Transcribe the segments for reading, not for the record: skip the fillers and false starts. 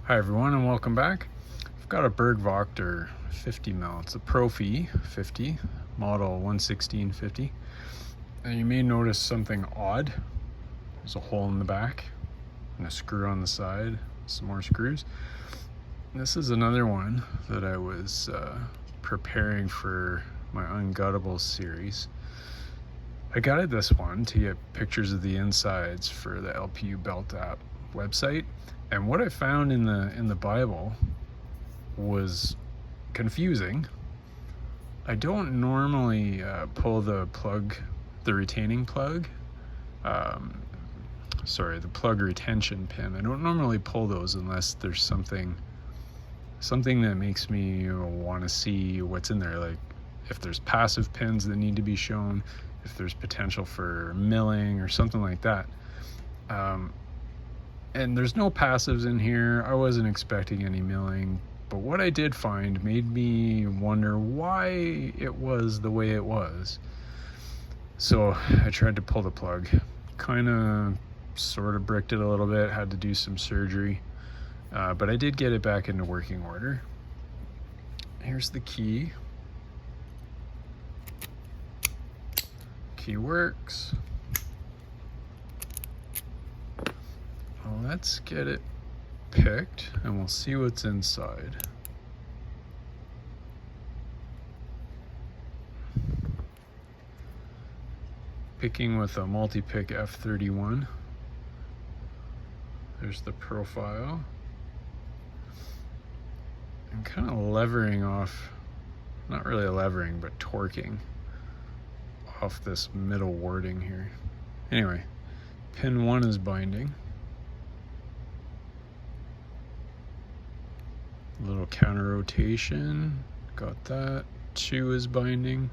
Hi everyone and welcome back. I've got a Burg Wachter 50mm. It's a Profi 50, model 11650. And you may notice something odd. There's a hole in the back and a screw on the side, some more screws. This is another one that I was preparing for my Unguttables series. I guided this one to get pictures of the insides for the LPU Belt app website, and what I found in the Bible was confusing. I don't normally pull the retaining plug, the plug retention pin. I don't normally pull those unless there's something that makes me want to see what's in there, like if there's passive pins that need to be shown, if there's potential for milling or something like that. And there's no passives in here. I wasn't expecting any milling, but what I did find made me wonder why it was the way it was. So I tried to pull the plug, sort of bricked it a little bit, had to do some surgery, but I did get it back into working order. Here's the key. Key works. Well, let's get it picked and we'll see what's inside. Picking with a multi-pick F31. There's the profile. I'm kind of levering off, not really levering, but torquing off this middle warding here. Anyway, pin 1 is binding. A little counter rotation, got that. 2 is binding.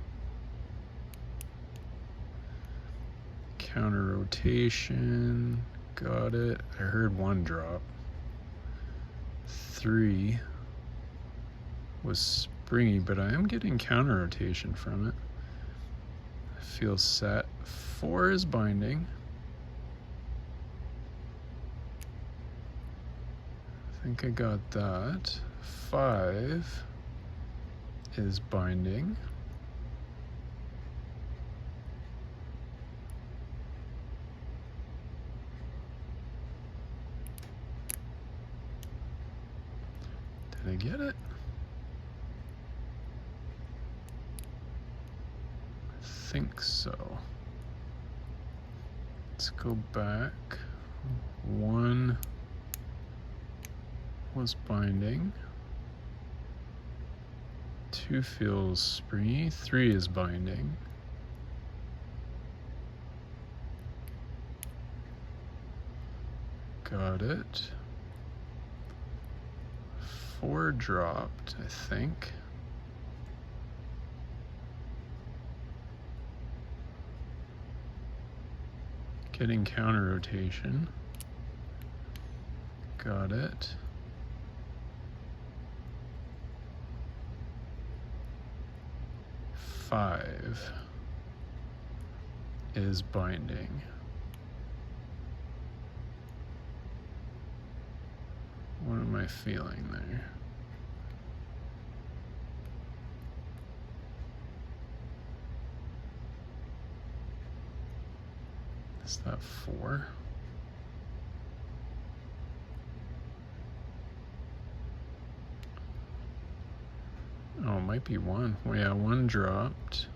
Counter rotation, got it. I heard 1 drop. 3 was springy, but I am getting counter rotation from it. Feels set. 4 is binding. I think I got that. 5 is binding. Did I get it? I think so. Let's go back. 1 was binding. 2 feels springy. 3 is binding. Got it. 4 dropped, I think. Getting counter rotation. Got it. 5 is binding. What am I feeling there? Is that 4? Oh, it might be 1. Well, yeah, 1 dropped.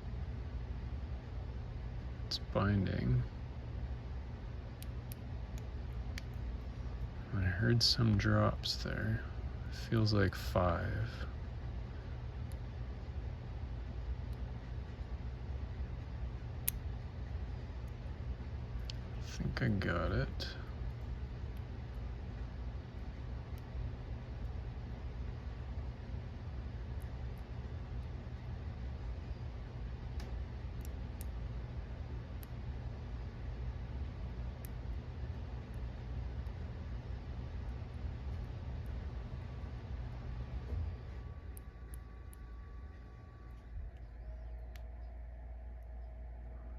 It's binding. I heard some drops there. Feels like 5. I think I got it.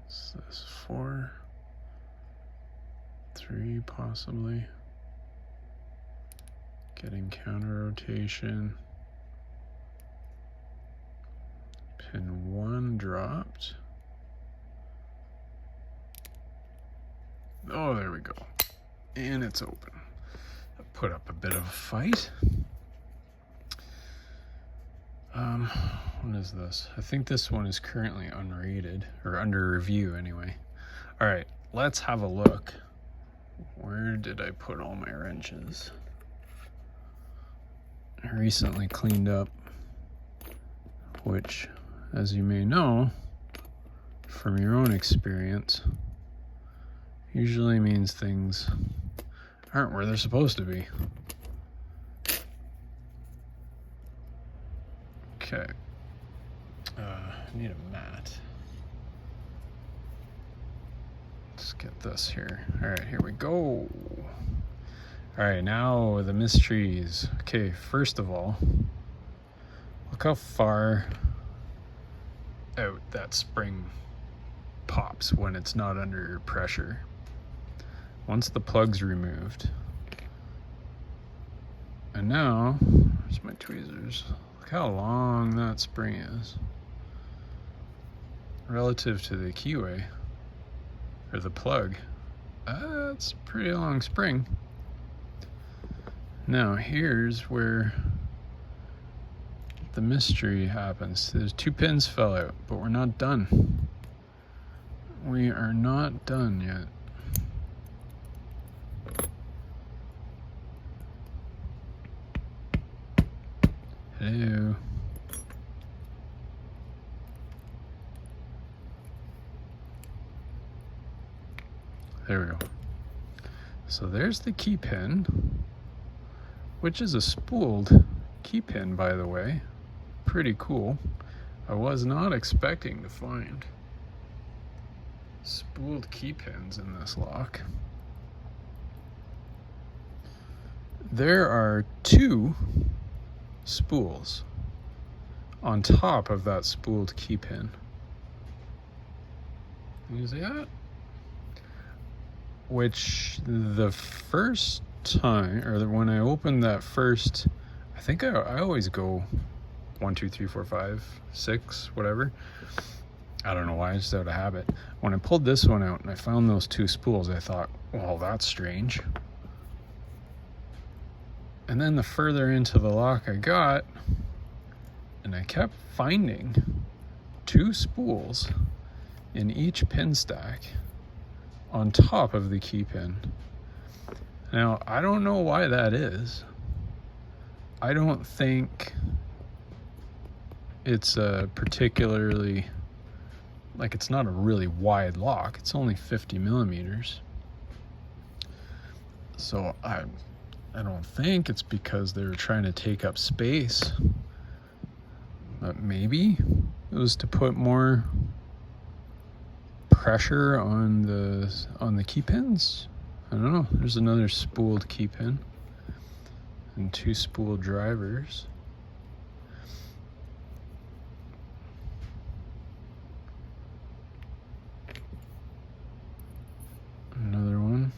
What's this, 4? 3 possibly. Getting counter rotation. Pin 1 dropped. Oh, there we go. And it's open. Put up a bit of a fight. What is this? I think this one is currently unrated, or under review anyway. All right, let's have a look. Where did I put all my wrenches? I recently cleaned up, which, as you may know from your own experience, usually means things aren't where they're supposed to be. Okay. I need a mat. Let's get this here. All right, here we go. All right, now the mysteries. Okay, first of all, look how far out that spring pops when it's not under pressure. Once the plug's removed. And now, where's my tweezers? Look how long that spring is relative to the keyway, or the plug. That's a pretty long spring. Now here's where the mystery happens. There's 2 pins fell out, but we're not done. We are not done yet. Hello. There we go. So there's the key pin, which is a spooled key pin, by the way. Pretty cool. I was not expecting to find spooled key pins in this lock. There are 2 spools on top of that spooled key pin. Can you see that? Which the first time, or when I opened that first, I think I always go 1, 2, 3, 4, 5, 6, whatever. I don't know why, it's just out of habit. When I pulled this one out and I found those 2 spools, I thought, well, that's strange. And then the further into the lock I got, and I kept finding 2 spools in each pin stack on top of the key pin. Now, I don't know why that is. I don't think it's a particularly, like, it's not a really wide lock. It's only 50 millimeters. So I don't think it's because they were trying to take up space, but maybe it was to put more pressure on the key pins. I don't know. There's another spooled key pin and 2 spooled drivers. Another one.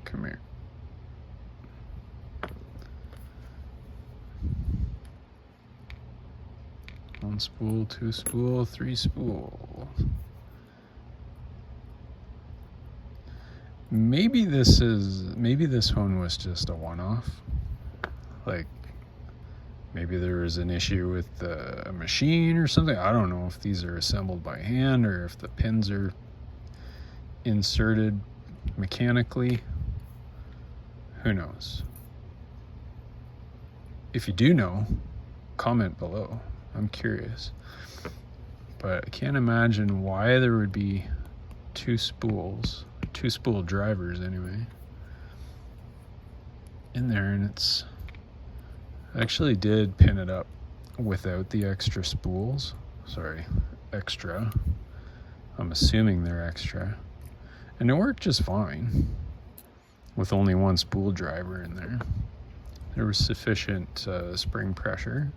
Come here. One spool, 2 spool, 3 spool. Maybe this one was just a one-off. Like, maybe there was an issue with the machine or something. I don't know if these are assembled by hand or if the pins are inserted mechanically. Who knows? If you do know, comment below. I'm curious. But I can't imagine why there would be 2 spools, 2 spool drivers anyway, in there. And I actually did pin it up without the extra spools. Sorry, extra. I'm assuming they're extra. And it worked just fine with only 1 spool driver in there. There was sufficient spring pressure,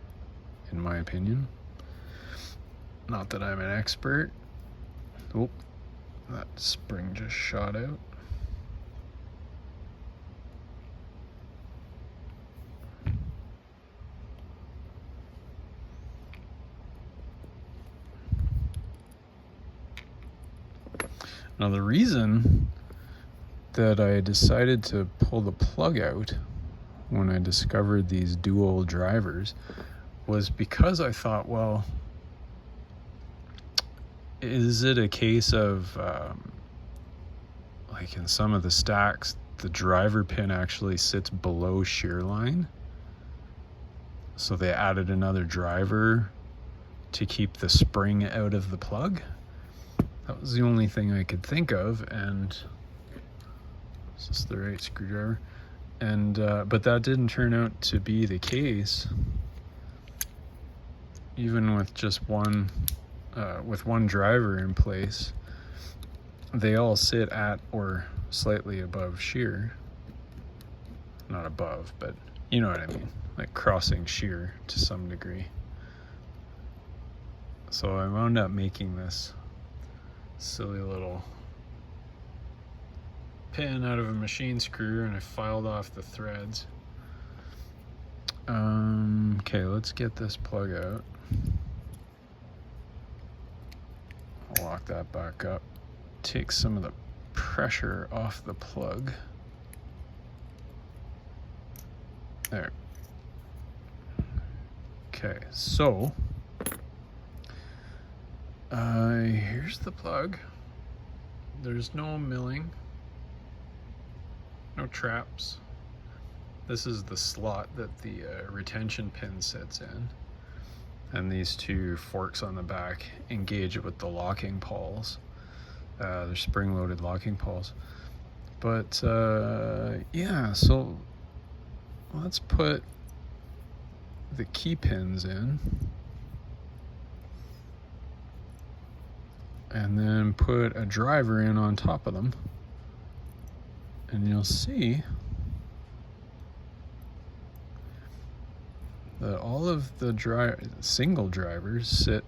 in my opinion. Not that I'm an expert. Oh, that spring just shot out. Now the reason that I decided to pull the plug out when I discovered these dual drivers was because I thought, well, is it a case of like in some of the stacks the driver pin actually sits below shear line, so they added another driver to keep the spring out of the plug? That was the only thing I could think of. And is this the right screwdriver? And but that didn't turn out to be the case. Even with just one driver in place, they all sit at or slightly above shear. Not above, but you know what I mean, like crossing shear to some degree. So I wound up making this silly little pin out of a machine screw, and I filed off the threads. Okay, let's get this plug out. I'll lock that back up. Take some of the pressure off the plug. There. Okay, so here's the plug. There's no milling, no traps. This is the slot that the retention pin sits in, and these two forks on the back engage it with the locking pawls. They're spring-loaded locking pawls. But yeah, so let's put the key pins in, and then put a driver in on top of them, and you'll see that all of the single drivers sit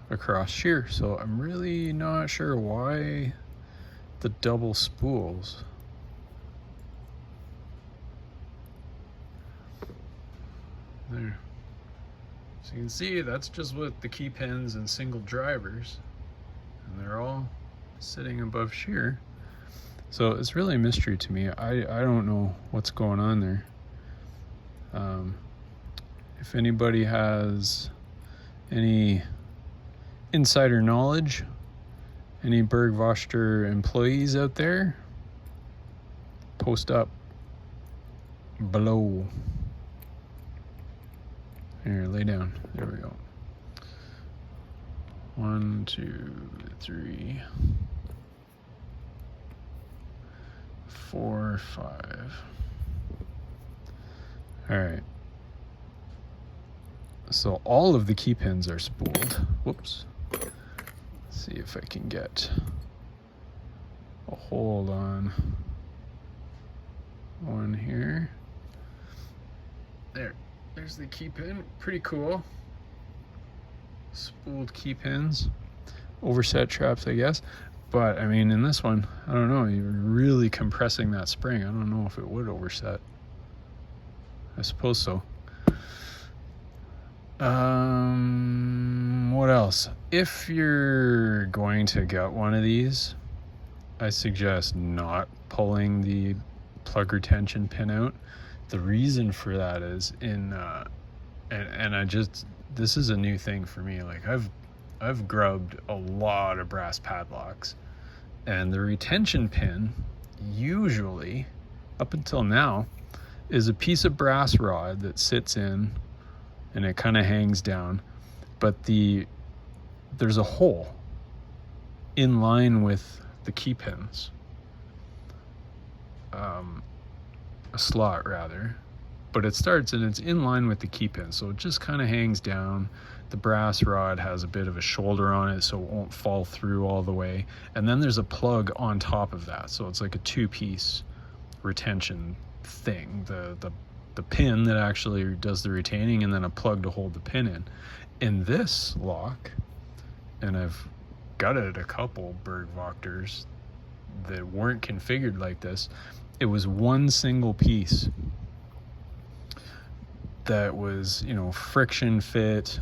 across shear. So I'm really not sure why the double spools. There. So you can see that's just with the key pins and single drivers, and they're all sitting above shear. So it's really a mystery to me. I don't know what's going on there. If anybody has any insider knowledge, any Burg Wachter employees out there, post up below. Here, lay down. There we go. 1, 2, 3, 4, 5. All right. So all of the key pins are spooled. Whoops. Let's see if I can get a hold on one here. There's the key pin. Pretty cool. Spooled key pins. Overset traps, I guess. But I mean, in this one, I don't know, you're really compressing that spring. I don't know if it would overset. I suppose so. What else? If you're going to get one of these, I suggest not pulling the plug retention pin out. The reason for that is this is a new thing for me. Like I've grubbed a lot of brass padlocks, and the retention pin usually, up until now, is a piece of brass rod that sits in and it kind of hangs down, but there's a hole in line with the key pins, a slot rather, but it starts and it's in line with the key pin, so it just kind of hangs down. The brass rod has a bit of a shoulder on it, so it won't fall through all the way, and then there's a plug on top of that, so it's like a two-piece retention thing, the pin that actually does the retaining, and then a plug to hold the pin in. In this lock, and I've gutted a couple Burg Wachters that weren't configured like this, it was one single piece that was, friction fit,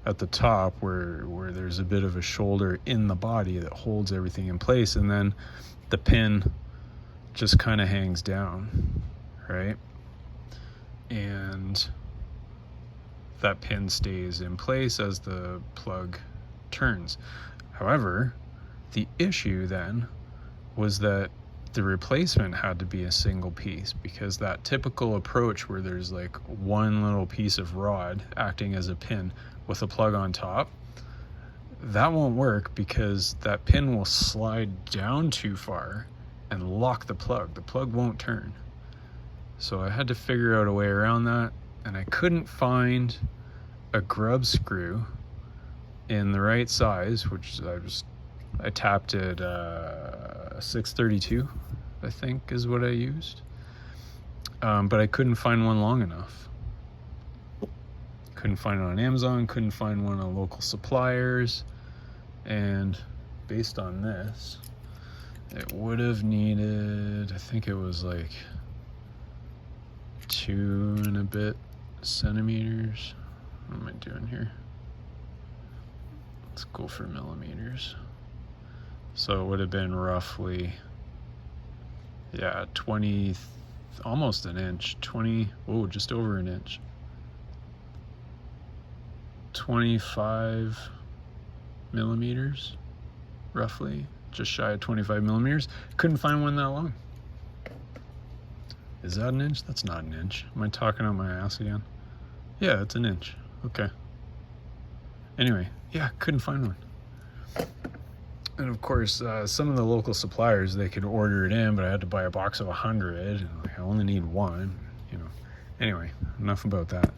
at the top where there's a bit of a shoulder in the body that holds everything in place, and then the pin just kind of hangs down, right? And that pin stays in place as the plug turns. However, the issue then was that the replacement had to be a single piece, because that typical approach where there's like one little piece of rod acting as a pin with a plug on top, that won't work, because that pin will slide down too far and lock the plug. The plug won't turn. So I had to figure out a way around that, and I couldn't find a grub screw in the right size, which I tapped it 632, I think is what I used. But I couldn't find one long enough. Couldn't find it on Amazon, couldn't find one on local suppliers. And based on this, it would have needed, I think it was like 2 and a bit centimeters. What am I doing here? Let's go for millimeters. So it would have been roughly, yeah, 20, almost an inch, 20, oh, just over an inch. 25 millimeters, roughly, just shy of 25 millimeters. Couldn't find one that long. Is that an inch? That's not an inch. Am I talking out my ass again? Yeah, it's an inch. Okay. Anyway, yeah, couldn't find one. And of course, some of the local suppliers, they could order it in, but I had to buy a box of 100, and I only need one, you know. Anyway, enough about that.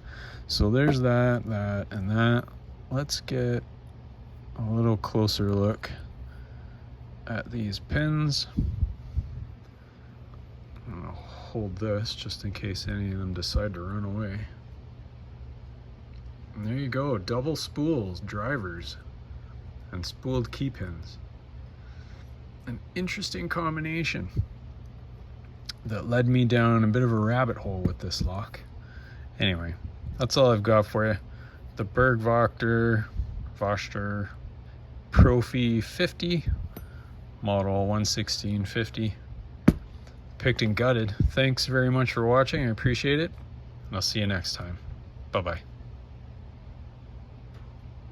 So there's that, and that. Let's get a little closer look at these pins. I'm gonna hold this just in case any of them decide to run away. And there you go, double spools, drivers, and spooled key pins. An interesting combination that led me down a bit of a rabbit hole with this lock. Anyway, that's all I've got for you. The Burg Wachter Profi 50, model 11650. Picked and gutted. Thanks very much for watching. I appreciate it. And I'll see you next time. Bye-bye.